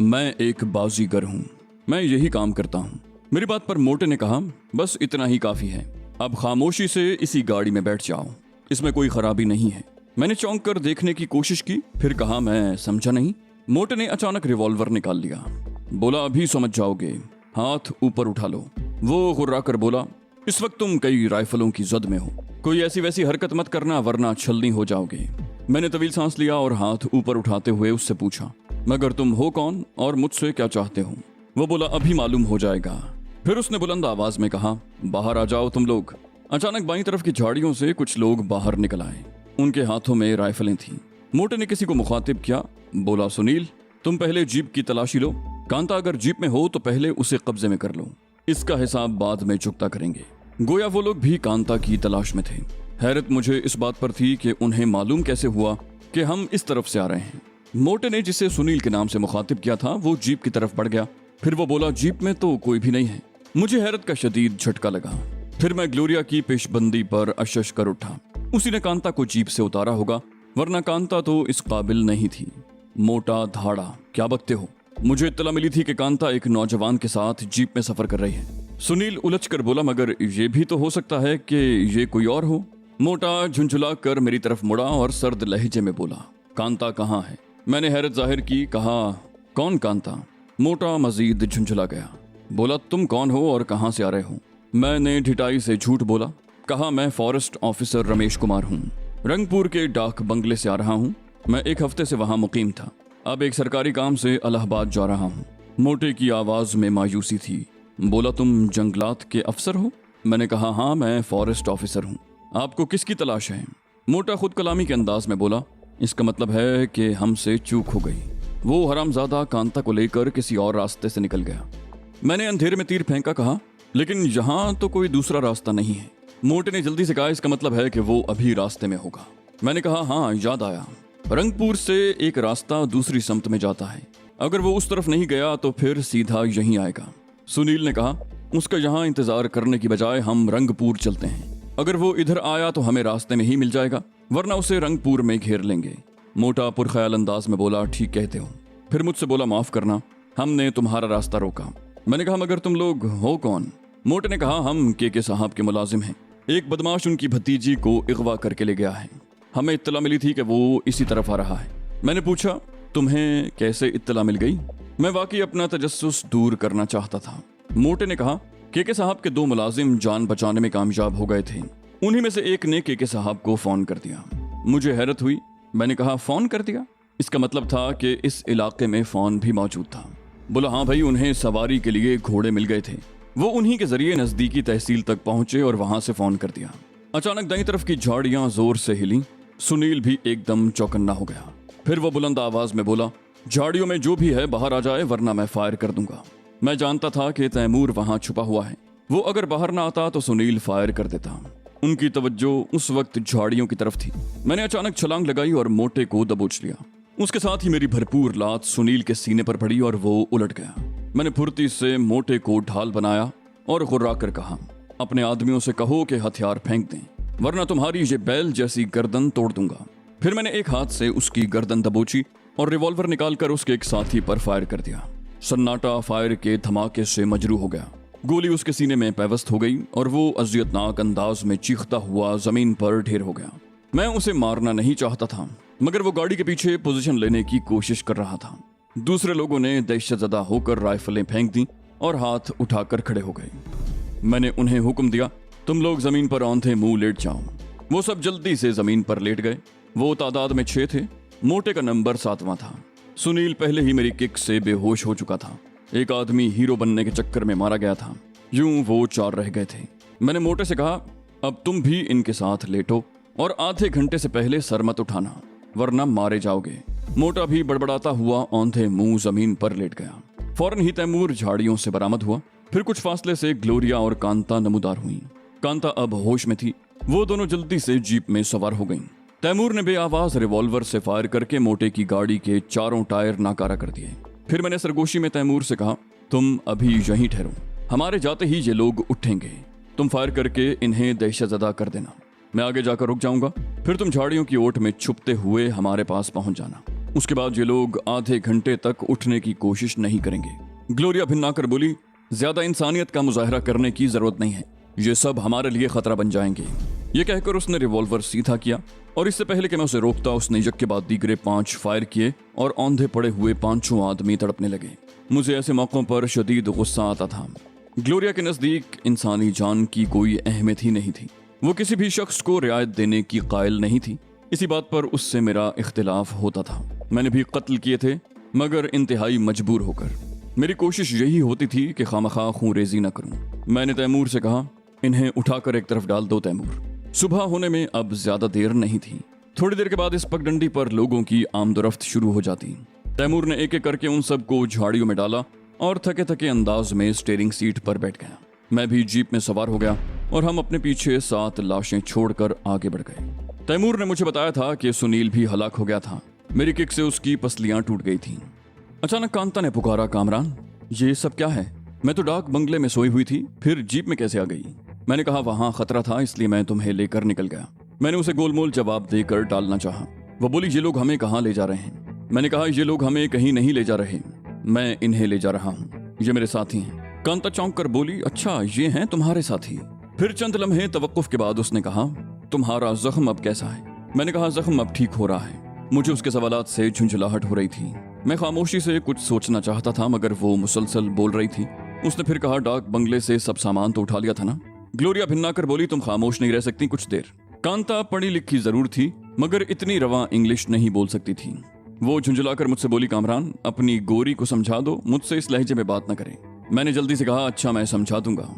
मैं एक बाजीगर हूँ, मैं यही काम करता हूँ। मेरी बात पर मोटे ने कहा, बस इतना ही काफी है, अब खामोशी से इसी गाड़ी में बैठ जाओ, इसमें कोई खराबी नहीं है। मैंने चौंक कर देखने की कोशिश की, फिर कहा, मैं समझा नहीं। मोटे ने अचानक रिवॉल्वर निकाल लिया, बोला, अभी समझ जाओगे, हाथ ऊपर उठा लो। वो गुर्रा कर बोला, इस वक्त तुम कई राइफलों की जद में हो, कोई ऐसी वैसी हरकत मत करना वरना छलनी हो जाओगे। मैंने तवील सांस लिया और हाथ ऊपर उठाते हुए उससे पूछा, मगर तुम हो कौन और मुझसे क्या चाहते हो? वो बोला, अभी मालूम हो जाएगा। फिर उसने बुलंद आवाज में कहा, बाहर आ जाओ तुम लोग। अचानक बाईं तरफ की झाड़ियों से कुछ लोग बाहर निकल आए, उनके हाथों में राइफलें थीं। मोटे ने किसी को मुखातिब किया, बोला, सुनील, तुम पहले जीप की तलाशी लो, कांता अगर जीप में हो तो पहले उसे कब्जे में कर लो, इसका हिसाब बाद में चुकता करेंगे। गोया वो लोग भी कांता की तलाश में थे। हैरत मुझे इस बात पर थी कि उन्हें मालूम कैसे हुआ कि हम इस तरफ से आ रहे हैं। मोटे ने जिसे सुनील के नाम से मुखातिब किया था वो जीप की तरफ बढ़ गया, फिर वो बोला, जीप में तो कोई भी नहीं है। मुझे हैरत का शदीद झटका लगा। फिर मैं ग्लोरिया की पेशबंदी पर अशश कर उठा, उसी ने कांता को जीप से उतारा होगा, वरना कांता तो इस काबिल नहीं थी। मोटा धाड़ा, क्या बकते हो? मुझे इत्तला मिली थी कि कांता एक नौजवान के साथ जीप में सफर कर रही है। सुनील उलझ कर बोला, मगर ये भी तो हो सकता है कि ये कोई और हो। मोटा झुंझुला कर मेरी तरफ मुड़ा और सर्द लहजे में बोला, कांता कहाँ है? मैंने हैरत जाहिर की, कहा, कौन कांता? मोटा मजीद झुंझुला गया, बोला, तुम कौन हो और कहाँ से आ रहे हो? मैंने ढिठाई से झूठ बोला, कहा, मैं फॉरेस्ट ऑफिसर रमेश कुमार हूँ, रंगपुर के डाक बंगले से आ रहा हूँ। मैं एक हफ्ते से वहाँ मुकीम था, अब एक सरकारी काम से इलाहाबाद जा रहा हूँ। मोटे की आवाज में मायूसी थी, बोला, तुम जंगलात के अफसर हो? मैंने कहा, हाँ, मैं फॉरेस्ट ऑफिसर हूँ। आपको किसकी तलाश है? मोटा खुद कलामी के अंदाज में बोला, इसका मतलब है कि हमसे चूक हो गई, वो हरामजादा कांता को लेकर किसी और रास्ते से निकल गया। मैंने अंधेरे में तीर फेंका, कहा, लेकिन यहाँ तो कोई दूसरा रास्ता नहीं है। मोटे ने जल्दी से कहा, इसका मतलब है कि वो अभी रास्ते में होगा। मैंने कहा, हाँ, याद आया, रंगपुर से एक रास्ता दूसरी समत में जाता है, अगर वो उस तरफ नहीं गया तो फिर सीधा यहीं आएगा। सुनील ने कहा, उसका यहाँ इंतजार करने की बजाय हम रंगपुर चलते हैं, अगर वो इधर आया तो हमें रास्ते में ही मिल जाएगा, वरना उसे रंगपुर में घेर लेंगे। मोटा पुरख्याल अंदाज में बोला, ठीक कहते हो। फिर मुझसे बोला, माफ करना, हमने तुम्हारा रास्ता रोका। मैंने कहा, मगर तुम लोग हो कौन? मोटे ने कहा, हम के साहब के मुलाजिम हैं, एक बदमाश उनकी भतीजी को अगवा करके ले गया है, हमें इत्तला मिली थी कि वो इसी तरफ आ रहा है। मैंने पूछा, तुम्हें कैसे इत्तला मिल गई? मैं वाकई अपना तजस्सुस दूर करना चाहता था। मोटे ने कहा, के साहब के 2 मुलाजिम जान बचाने में कामयाब हो गए थे, उन्हीं में से एक ने के साहब को फोन कर दिया। मुझे हैरत हुई, मैंने कहा, फोन कर दिया? इसका मतलब था कि इस इलाके में फोन भी मौजूद था। बोला, हाँ भाई, उन्हें सवारी के लिए घोड़े मिल गए थे, वो उन्हीं के जरिए नजदीकी तहसील तक पहुंचे और वहां से फोन कर दिया। अचानक दाईं तरफ की झाड़ियां जोर से हिली, सुनील भी एकदम चौकन्ना हो गया। फिर वो बुलंद आवाज में बोला, झाड़ियों में जो भी है बाहर आ जाए वरना मैं फायर कर दूंगा। मैं जानता था कि तैमूर वहां छुपा हुआ है, वो अगर बाहर ना आता तो सुनील फायर कर देता। उनकी तवज्जो उस वक्त झाड़ियों की तरफ थी। मैंने अचानक छलांग लगाई और मोटे को दबोच लिया। उसके साथ ही मेरी भरपूर लात सुनील के सीने पर पड़ी और वो उलट गया। मैंने फुर्ती से मोटे को ढाल बनाया और गुर्रा कर कहा, अपने आदमियों से कहो कि हथियार फेंक दें, वरना तुम्हारी ये बैल जैसी गर्दन तोड़ दूंगा। फिर मैंने एक हाथ से उसकी गर्दन दबोची और रिवॉल्वर निकालकर उसके एक साथी पर फायर कर दिया। सन्नाटा फायर के धमाके से मजरू हो गया। गोली उसके सीने में पैवस्त हो गई और वो अजियतनाक अंदाज में चीखता हुआ जमीन पर ढेर हो गया। मैं उसे मारना नहीं चाहता था, मगर वो गाड़ी के पीछे पोजीशन लेने की कोशिश कर रहा था। दूसरे लोगों ने दहशतज़दा होकर राइफलें फेंक दी और हाथ उठाकर खड़े हो गए। मैंने उन्हें हुक्म दिया, तुम लोग जमीन पर औंधे मुंह लेट जाओ। वो सब जल्दी से जमीन पर लेट गए। वो तादाद में 6 थे, मोटे का नंबर 7वां था। सुनील पहले ही मेरी किक से बेहोश हो चुका था। एक आदमी हीरो बनने के चक्कर में मारा गया था। यूं वो 4 रह गए थे। मैंने मोटे से कहा, अब तुम भी इनके साथ लेटो और आधे घंटे से पहले सर मत उठाना, वरना मारे जाओगे। मोटा भी बड़बड़ाता हुआ औंधे मुंह जमीन पर लेट गया। फौरन ही तैमूर झाड़ियों से बरामद हुआ। फिर कुछ फासले से ग्लोरिया और कांता नमूदार हुई। कांता अब होश में थी। वो दोनों जल्दी से जीप में सवार हो गईं। तैमूर ने बेआवाज रिवॉल्वर से फायर करके मोटे की गाड़ी के चारों टायर नाकारा कर दिए। फिर मैंने सरगोशी में तैमूर से कहा, तुम अभी यहीं ठहरो, हमारे जाते ही ये लोग उठेंगे, तुम फायर करके इन्हें दहशतज़दा कर देना, मैं आगे जाकर रुक जाऊंगा, फिर तुम झाड़ियों की ओट में छुपते हुए हमारे पास पहुंच जाना। उसके बाद ये लोग आधे घंटे तक उठने की कोशिश नहीं करेंगे। ग्लोरिया भिन्नाकर बोली, ज्यादा इंसानियत का मुजाहरा करने की जरूरत नहीं है, ये सब हमारे लिए खतरा बन जाएंगे। ये कहकर उसने रिवॉल्वर सीधा किया और इससे पहले कि मैं उसे रोकता उसने यक के बाद दीगरे 5 फायर किए और औंधे पड़े हुए 5 आदमी तड़पने लगे। मुझे ऐसे मौकों पर शदीद गुस्सा आता था। ग्लोरिया के नजदीक इंसानी जान की कोई अहमियत ही नहीं थी। वो किसी भी शख्स को रियायत देने की कायल नहीं थी। इसी बात पर उससे मेरा इख्तिलाफ होता था। मैंने भी कत्ल किए थे, मगर इंतहाई मजबूर होकर। मेरी कोशिश यही होती थी कि खामखा खूंरेजी न करूं। मैंने तैमूर से कहा, इन्हें उठाकर एक तरफ डाल दो तैमूर। सुबह होने में अब ज्यादा देर नहीं थी। थोड़ी देर के बाद इस पगडंडी पर लोगों की आमदोरफ्त शुरू हो जाती। तैमूर ने एक एक करके उन सबको झाड़ियों में डाला और थके थके अंदाज में स्टीयरिंग सीट पर बैठ गया। मैं भी जीप में सवार हो गया और हम अपने पीछे 7 लाशें छोड़कर आगे बढ़ गए। तैमूर ने मुझे बताया था कि सुनील भी हलाक हो गया था। मेरी किक से उसकी पसलियां टूट गई थीं। अचानक कांता ने पुकारा, कामरान, ये सब क्या है? मैं तो डाक बंगले में सोई हुई थी, फिर जीप में कैसे आ गई? मैंने कहा, वहां खतरा था इसलिए मैं तुम्हें लेकर निकल गया। मैंने उसे गोलमोल जवाब देकर टालना चाहा। वो बोली, ये लोग हमें कहाँ ले जा रहे हैं? मैंने कहा, ये लोग हमें कहीं नहीं ले जा रहे, मैं इन्हें ले जा रहा हूँ, ये मेरे साथी हैं। कांता चौंक कर बोली, अच्छा ये हैं तुम्हारे साथी? फिर चंद लम्हे तवक्कुफ के बाद उसने कहा, तुम्हारा जख्म अब कैसा है? मैंने कहा, जख्म अब ठीक हो रहा है। मुझे उसके सवालात से झुंझलाहट हो रही थी। मैं खामोशी से कुछ सोचना चाहता था, मगर वो मुसलसल बोल रही थी। उसने फिर कहा, डाक बंगले से सब सामान तो उठा लिया था ना? ग्लोरिया भिन्नाकर बोली, तुम खामोश नहीं रह सकती कुछ देर? कांता पढ़ी लिखी जरूर थी, मगर इतनी रवा इंग्लिश नहीं बोल सकती थी। वो झुंझलाकर मुझसे बोली, कामरान, अपनी गोरी को समझा दो, मुझसे इस लहजे में बात न करें। मैंने जल्दी से कहा, अच्छा मैं समझा दूंगा।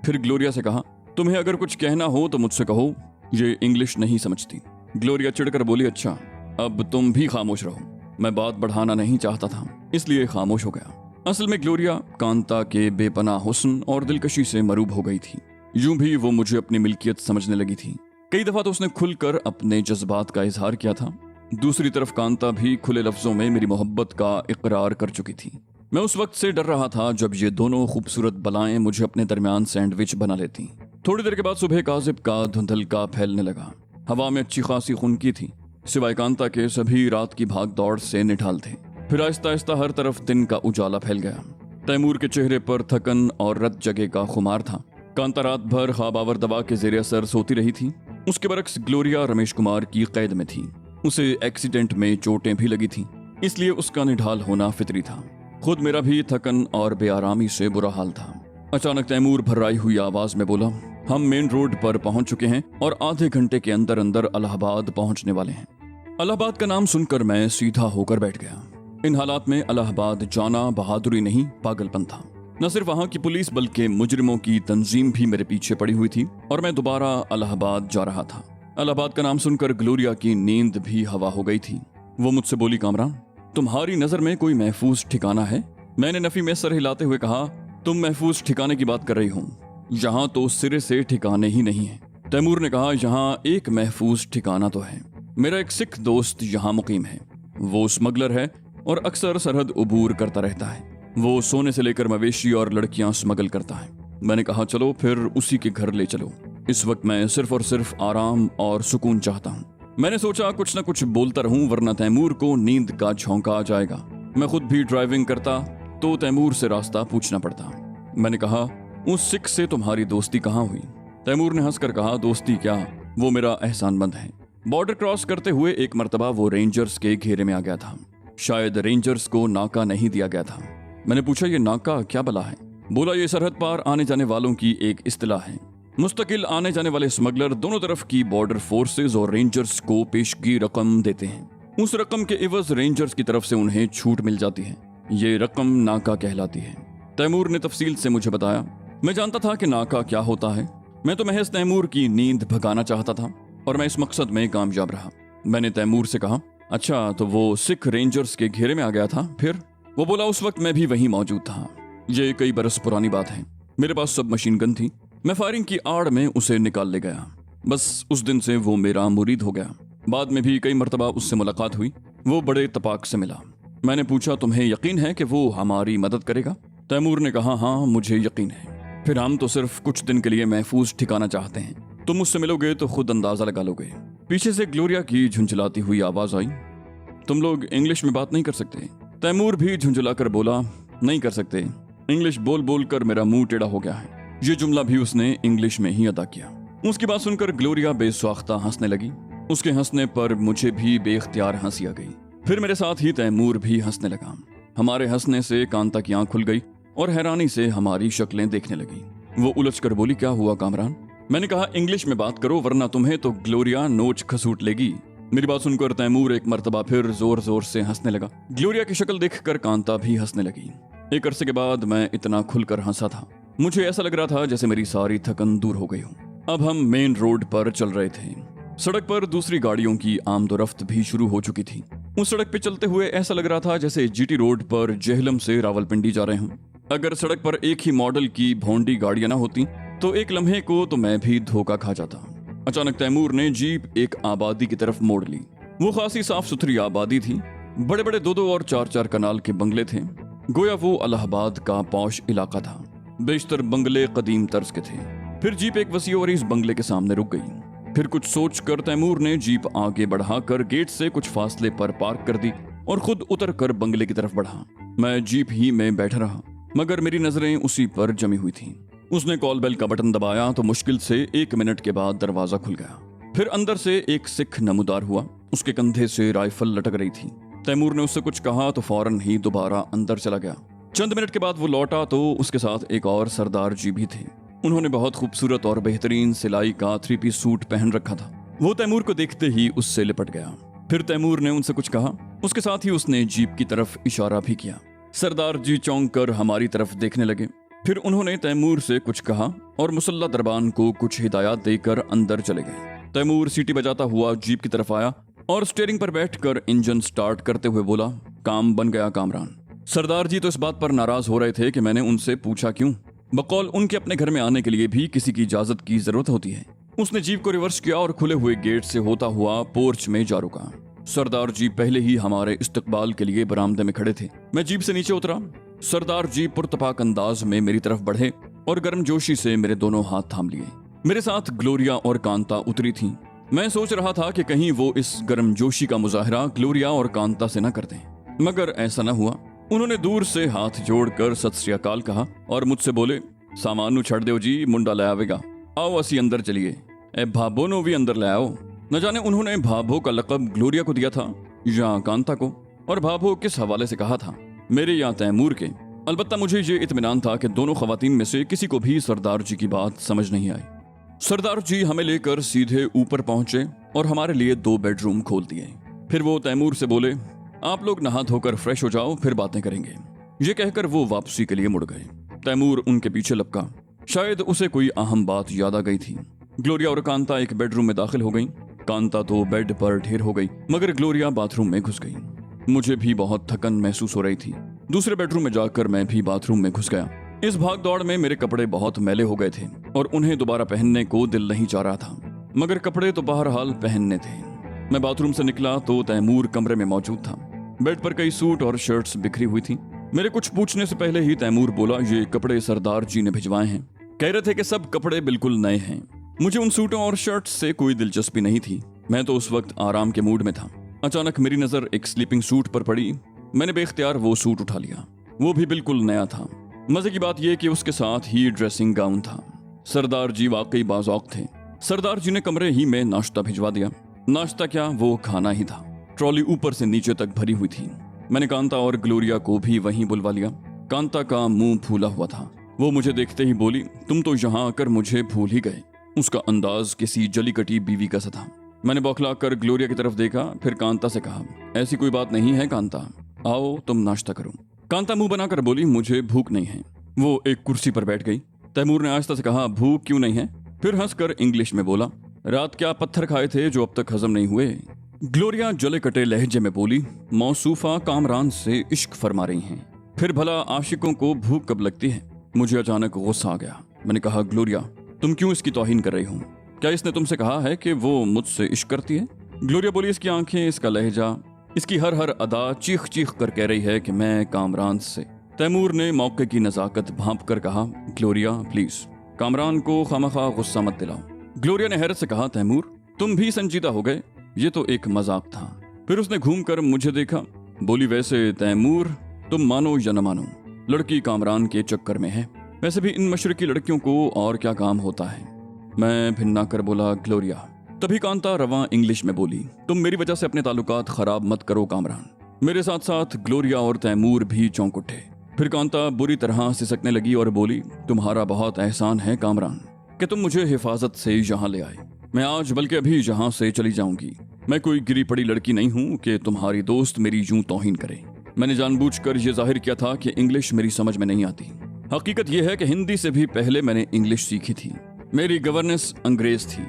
फिर ग्लोरिया से कहा, तुम्हें अगर कुछ कहना हो तो मुझसे कहो, ये इंग्लिश नहीं समझती। ग्लोरिया चिढ़कर बोली, अच्छा अब तुम भी खामोश रहो। मैं बात बढ़ाना नहीं चाहता था, इसलिए खामोश हो गया। असल में ग्लोरिया कांता के बेपनाह हुस्न और दिलकशी से मरूब हो गई थी। यूं भी वो मुझे अपनी मिल्कियत समझने लगी थी। कई दफा तो उसने खुलकर अपने जज्बात का इजहार किया था। दूसरी तरफ कांता भी खुले लफ्जों में मेरी मोहब्बत का इकरार कर चुकी थी। मैं उस वक्त से डर रहा था जब ये दोनों खूबसूरत बलाएं मुझे अपने दरमियान सैंडविच बना लेती। थोड़ी देर के बाद सुबह काजिब का धुंधलका फैलने लगा। हवा में अच्छी खासी खुनकी थी, सिवाय कांता के सभी रात की भाग दौड़ से निठाल थे। फिर आहिस्ता आहिस्ता हर तरफ दिन का उजाला फैल गया। तैमूर के चेहरे पर थकन और रत जगह का खुमार था। कांता रात भर ख्वाबावर दवा के जेर असर सोती रही थी। उसके बरक्स ग्लोरिया रमेश कुमार की कैद में थी। उसे एक्सीडेंट में चोटें भी लगी थीं, इसलिए उसका निढाल होना फितरी था। खुद मेरा भी थकन और बेआरामी से बुरा हाल था। अचानक तैमूर भर्राई हुई आवाज में बोला, हम मेन रोड पर पहुंच चुके हैं और आधे घंटे के अंदर अंदर इलाहाबाद पहुंचने वाले हैं। इलाहाबाद का नाम सुनकर मैं सीधा होकर बैठ गया। इन हालात में इलाहाबाद जाना बहादुरी नहीं, पागलपन था। न सिर्फ वहां की पुलिस बल्कि मुजरिमों की तंजीम भी मेरे पीछे पड़ी हुई थी और मैं दोबारा इलाहाबाद जा रहा था। इलाहाबाद का नाम सुनकर ग्लोरिया की नींद भी हवा हो गई थी। वो मुझसे बोली, कामरान, तुम्हारी नजर में कोई महफूज ठिकाना है? मैंने नफी में सर हिलाते हुए कहा, तुम महफूज ठिकाने की बात कर रही हो? यहाँ तो सिरे से ठिकाने ही नहीं है। तैमूर ने कहा, यहाँ एक महफूज ठिकाना तो है। मेरा एक सिख दोस्त यहाँ मुकीम है। वो स्मगलर है और अक्सर सरहद उबूर करता रहता है। वो सोने से लेकर मवेशी और लड़कियां स्मगल करता है। मैंने कहा, चलो फिर उसी के घर ले चलो। इस वक्त मैं सिर्फ और सिर्फ आराम और सुकून चाहता हूँ। मैंने सोचा कुछ न कुछ बोलता रहूं, वरना तैमूर को नींद का झोंका आ जाएगा। मैं खुद भी ड्राइविंग करता तो तैमूर से रास्ता पूछना पड़ता। मैंने कहा, उस सिख से तुम्हारी दोस्ती कहाँ हुई? तैमूर ने हंसकर कहा, दोस्ती क्या, वो मेरा एहसानमंद है। बॉर्डर क्रॉस करते हुए एक मर्तबा वो रेंजर्स के घेरे में आ गया था। शायद रेंजर्स को नाका नहीं दिया गया था। मैंने पूछा, ये नाका क्या बला है? बोला, ये सरहद पार आने जाने वालों की एक इस्तिलाह है। मुस्तकिल आने जाने वाले स्मगलर दोनों तरफ की बॉर्डर फोर्सेज और रेंजर्स को पेशगी रकम देते हैं। उस रकम के इवज रेंजर्स की तरफ से उन्हें छूट मिल जाती है। ये रकम नाका कहलाती है। तैमूर ने तफसील से मुझे बताया। मैं जानता था कि नाका क्या होता है। मैं तो महज तैमूर की नींद भगाना चाहता था और मैं इस मकसद में कामयाब रहा। मैंने तैमूर से कहा, अच्छा तो वो सिख रेंजर्स के घेरे में आ गया था फिर? वो बोला, उस वक्त मैं भी वहीं मौजूद था। ये कई बरस पुरानी बात है। मेरे पास सब मशीन गन थी। मैं फायरिंग की आड़ में उसे निकाल ले गया। बस उस दिन से वो मेरा मुरीद हो गया। बाद में भी कई मरतबा उससे मुलाकात हुई। वो बड़े तपाक से मिला। मैंने पूछा, तुम्हें यकीन है कि वो हमारी मदद करेगा? तैमूर ने कहा, हाँ मुझे यकीन है। फिर हम तो सिर्फ कुछ दिन के लिए महफूज ठिकाना चाहते हैं। तुम मुझसे मिलोगे तो खुद अंदाजा लगा लोगे। पीछे से ग्लोरिया की झुंझलाती हुई आवाज आई, तुम लोग इंग्लिश में बात नहीं कर सकते? तैमूर भी झुंझुलाकर बोला, नहीं कर सकते। इंग्लिश बोल बोल कर मेरा मुंह टेढ़ा हो गया है। ये जुमला भी उसने इंग्लिश में ही अदा किया। उसकी बात सुनकर ग्लोरिया बेस्वाख्ता हंसने लगी। उसके हंसने पर मुझे भी बेख्तियार हंसी आ गई। फिर मेरे साथ ही तैमूर भी हंसने लगा। हमारे हंसने से कांता की आंख खुल गई और हैरानी से हमारी शक्लें देखने लगी। वो उलझ कर बोली, क्या हुआ कामरान? मैंने कहा, इंग्लिश में बात करो वरना तुम्हें तो ग्लोरिया नोच खसूट लेगी। मेरी बात सुनकर तैमूर एक मर्तबा फिर जोर जोर से हंसने लगा। ग्लोरिया की शक्ल देखकर कांता भी हंसने लगी। एक अरसे के बाद मैं इतना खुलकर हंसा था, मुझे ऐसा लग रहा था जैसे मेरी सारी थकन दूर हो गई हो। अब हम मेन रोड पर चल रहे थे। सड़क पर दूसरी गाड़ियों की आमदोरफ्त भी शुरू हो चुकी थी। उस सड़क पे चलते हुए ऐसा लग रहा था जैसे जीटी रोड पर जेहलम से रावलपिंडी जा रहे हों। अगर सड़क पर एक ही मॉडल की भोंडी गाड़ियां ना होती तो एक लम्हे को तो मैं भी धोखा खा जाता। अचानक तैमूर ने जीप एक आबादी की तरफ मोड़ ली। वो खासी साफ सुथरी आबादी थी। बड़े बड़े 2-2 और 4-4 कनाल के बंगले थे। गोया वो इलाहाबाद का पौश इलाका था। बेशतर बंगले कदीम तर्ज के थे। फिर जीप एक वसी और इस बंगले के सामने रुक गई। फिर कुछ सोचकर तैमूर ने जीप आगे बढ़ाकर गेट से कुछ फासले पर पार्क कर दी और खुद उतरकर बंगले की तरफ बढ़ा। मैं जीप ही में बैठा रहा, मगर मेरी नजरें उसी पर जमी हुई थीं। उसने कॉल बेल का बटन दबाया तो मुश्किल से 1 मिनट के बाद दरवाजा खुल गया। फिर अंदर से एक सिख नमूदार हुआ। उसके कंधे से राइफल लटक रही थी। तैमूर ने उससे कुछ कहा तो फौरन ही दोबारा अंदर चला गया। चंद मिनट के बाद वो लौटा तो उसके साथ एक और सरदार जी भी थे। उन्होंने बहुत खूबसूरत और बेहतरीन सिलाई का 3 पीस सूट पहन रखा था। वो तैमूर को देखते ही उससे लिपट गया। फिर तैमूर ने उनसे कुछ कहा। उसके साथ ही उसने जीप की तरफ इशारा भी किया। सरदार जी चौंक कर हमारी तरफ देखने लगे। फिर उन्होंने तैमूर से कुछ कहा और मुसल्ला दरबान को कुछ हिदायत देकर अंदर चले गए। तैमूर सीटी बजाता हुआ जीप की तरफ आया और स्टीयरिंग पर बैठकर इंजन स्टार्ट करते हुए बोला, काम बन गया कामरान। सरदार जी तो इस बात पर नाराज हो रहे थे कि मैंने उनसे पूछा क्यों। बकौल उनके अपने घर में आने के लिए भी किसी की इजाजत की जरूरत होती है। उसने जीप को रिवर्स किया और खुले हुए गेट से होता हुआ पोर्च में जा रुका। सरदार जी पहले ही हमारे इस्तकबाल के लिए बरामदे में खड़े थे। मैं जीप से नीचे उतरा। सरदार जी पुरतपाक अंदाज में मेरी तरफ बढ़े और गर्मजोशी से मेरे दोनों हाथ थाम लिए। मेरे साथ ग्लोरिया और कांता उतरी थीं। मैं सोच रहा था कि कहीं वो इस गर्मजोशी का मुजाहरा ग्लोरिया और कांता से न कर दें, मगर ऐसा न हुआ। उन्होंने दूर से हाथ जोड़कर सत श्री अकाल कहा और मुझसे बोले, सामान छड़ दो जी, मुंडा ले आवेगा, आओ असी अंदर चलिए। ए भाबो नो भी अंदर ले आओ। न जाने उन्होंने भाभो का लकब ग्लोरिया को दिया था या कांता को, और भाभो किस हवाले से कहा था, मेरे या तैमूर के। अलबत्ता मुझे ये इत्मीनान था कि दोनों खवातीन में से किसी को भी सरदार जी की बात समझ नहीं आई। सरदार जी हमें लेकर सीधे ऊपर पहुंचे और हमारे लिए 2 बेडरूम खोल दिए। फिर वो तैमूर से बोले, आप लोग नहा धोकर फ्रेश हो जाओ, फिर बातें करेंगे। ये कहकर वो वापसी के लिए मुड़ गए। तैमूर उनके पीछे लपका। शायद उसे कोई अहम बात याद आ गई थी। ग्लोरिया और कांता एक बेडरूम में दाखिल हो गई। कांता तो बेड पर ढेर हो गई, मगर ग्लोरिया बाथरूम में घुस गई। मुझे भी बहुत थकन महसूस हो रही थी। दूसरे बेडरूम में जाकर मैं भी बाथरूम में घुस गया। इस भाग दौड़ में मेरे कपड़े बहुत मैले हो गए थे और उन्हें दोबारा पहनने को दिल नहीं चाह रहा था, मगर कपड़े तो बहरहाल पहनने थे। मैं बाथरूम से निकला तो तैमूर कमरे में मौजूद था। बेड पर कई सूट और शर्ट्स बिखरी हुई थी। मेरे कुछ पूछने से पहले ही तैमूर बोला, ये कपड़े सरदार जी ने भिजवाए हैं। कह रहे थे कि सब कपड़े बिल्कुल नए हैं। मुझे उन सूटों और शर्ट्स से कोई दिलचस्पी नहीं थी। मैं तो उस वक्त आराम के मूड में था। अचानक मेरी नजर एक स्लीपिंग सूट पर पड़ी। मैंने बेख्तियार वो सूट उठा लिया। वो भी बिल्कुल नया था। मजे की बात यह कि उसके साथ ही ड्रेसिंग गाउन था। सरदार जी वाकई बाज़ौक़ थे। सरदार जी ने कमरे ही में नाश्ता भिजवा दिया। नाश्ता क्या, वो खाना ही था। ट्रॉली ऊपर से नीचे तक भरी हुई थी। मैंने कांता और ग्लोरिया को भी वहीं बुलवा लिया। कांता का मुंह फूला हुआ था। वो मुझे देखते ही बोली, तुम तो यहाँ आकर मुझे भूल ही गए। उसका अंदाज किसी जली कटी बीवी का सा था। मैंने बौखला कर ग्लोरिया की तरफ देखा, फिर कांता से कहा, ऐसी कोई बात नहीं है कांता, आओ तुम नाश्ता करो। कांता मुंह बनाकर बोली, मुझे भूख नहीं है। वो एक कुर्सी पर बैठ गई। तैमूर ने आहिस्ता से कहा, भूख क्यों नहीं है? फिर हंसकर इंग्लिश में बोला, रात क्या पत्थर खाए थे जो अब तक हजम नहीं हुए? ग्लोरिया जले कटे लहजे में बोली, मौसूफा कामरान से इश्क फरमा रही हैं। फिर भला आशिकों को भूख कब लगती है? मुझे अचानक गुस्सा आ गया। मैंने कहा, ग्लोरिया तुम क्यों इसकी तौहीन कर रही हो? क्या इसने तुमसे कहा है कि वो मुझसे इश्क करती है? ग्लोरिया बोली, इसकी आंखें, इसका लहजा, इसकी हर अदा चीख चीख कर कह रही है कि मैं कामरान से। तैमूर ने मौके की नजाकत भांप कर कहा, ग्लोरिया प्लीज कामरान को खामखा गुस्सा मत दिलाओ। ग्लोरिया ने हैरत से कहा, तैमूर तुम भी संजीदा हो गए, ये तो एक मजाक था। फिर उसने घूमकर मुझे देखा, बोली, वैसे तैमूर, तुम मानो या न मानो, लड़की कामरान के चक्कर में है। वैसे भी इन मशरकी लड़कियों को और क्या काम होता है। मैं भिन्ना कर बोला, ग्लोरिया। तभी कांता रवां इंग्लिश में बोली, तुम मेरी वजह से अपने ताल्लुकात खराब मत करो कामरान। मेरे साथ साथ ग्लोरिया और तैमूर भी चौंक उठे। फिर कांता बुरी तरह सिसकने लगी और बोली, तुम्हारा बहुत एहसान है कामरान कि तुम मुझे हिफाजत से यहाँ ले आए। मैं आज बल्कि अभी यहाँ से चली जाऊंगी। मैं कोई गिरी पड़ी लड़की नहीं हूँ कि तुम्हारी दोस्त मेरी यूं तौहीन करे। मैंने जानबूझकर यह जाहिर किया था कि इंग्लिश मेरी समझ में नहीं आती। हकीकत यह है कि हिंदी से भी पहले मैंने इंग्लिश सीखी थी। मेरी गवर्नेंस अंग्रेज थी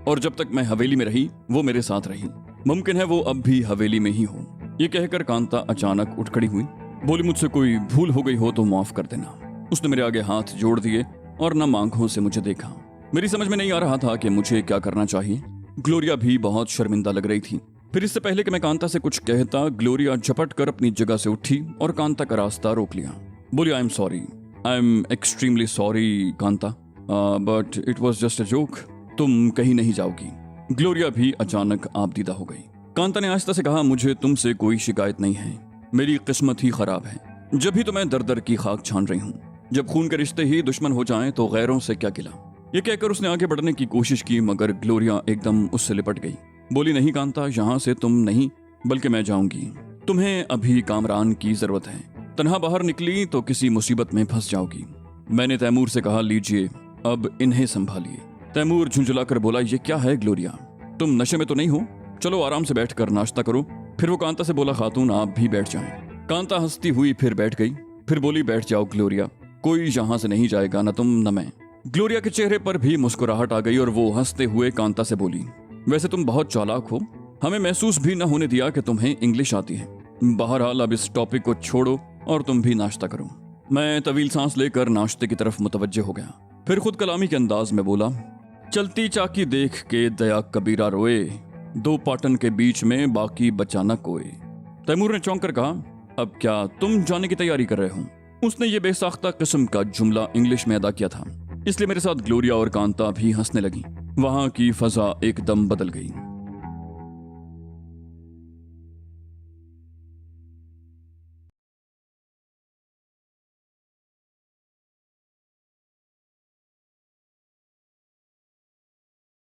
और जब तक मैं हवेली में रही वो मेरे साथ रही। मुमकिन है वो अब भी हवेली में ही हो। ये कहकर कांता अचानक उठ खड़ी हुई, बोली, मुझसे कोई भूल हो गई हो तो माफ कर देना। उसने मेरे आगे हाथ जोड़ दिए और नम आंखों से मुझे देखा। मेरी समझ में नहीं आ रहा था कि मुझे क्या करना चाहिए। ग्लोरिया भी बहुत शर्मिंदा लग रही थी। फिर इससे पहले कि मैं कांता से कुछ कहता, ग्लोरिया झपट कर अपनी जगह से उठी और कांता का रास्ता रोक लिया। बोली, I am sorry, I am extremely sorry Kanta, but it was just a joke. तुम कहीं नहीं जाओगी। ग्लोरिया भी अचानक आपदीदा हो गई। कांता ने आहिस्ता से कहा, मुझे तुमसे कोई शिकायत नहीं है, मेरी किस्मत ही खराब है। जब भी तो मैं दर दर की खाक छान रही हूँ। जब खून के रिश्ते ही दुश्मन हो जाएं तो गैरों से क्या गिला। ये कहकर उसने आगे बढ़ने की कोशिश की, मगर ग्लोरिया एकदम उससे लिपट गई। बोली, नहीं कांता, यहाँ से तुम नहीं बल्कि मैं जाऊंगी। तुम्हें अभी कामरान की जरूरत है। तन्हा बाहर निकली तो किसी मुसीबत में फंस जाओगी। मैंने तैमूर से कहा, लीजिए अब इन्हें संभालिए। तैमूर झुंझुलाकर बोला, ये क्या है ग्लोरिया, तुम नशे में तो नहीं हो? चलो आराम से बैठकर नाश्ता करो। फिर वो कांता से बोला, खातून आप भी बैठ जाएं। कांता हंसती हुई फिर बैठ गई। फिर बोली, बैठ जाओ ग्लोरिया, कोई यहाँ से नहीं जाएगा, न तुम न मैं। ग्लोरिया के चेहरे पर भी मुस्कुराहट आ गई और वो हंसते हुए कांता से बोली, वैसे तुम बहुत चालाक हो, हमें महसूस भी न होने दिया कि तुम्हें इंग्लिश आती है। बहरहाल अब इस टॉपिक को छोड़ो और तुम भी नाश्ता करो। मैं तवील सांस लेकर नाश्ते की तरफ मुतवज्जे हो गया। फिर खुद कलामी के अंदाज में बोला, चलती चाकी देख के दया कबीरा रोए, दो पाटन के बीच में बाकी बचा न कोई। तैमूर ने चौंक कर कहा, अब क्या तुम जाने की तैयारी कर रहे हो? उसने ये बेसाख्ता किस्म का जुमला इंग्लिश में अदा किया था, इसलिए मेरे साथ ग्लोरिया और कांता भी हंसने लगी। वहां की फजा एकदम बदल गई।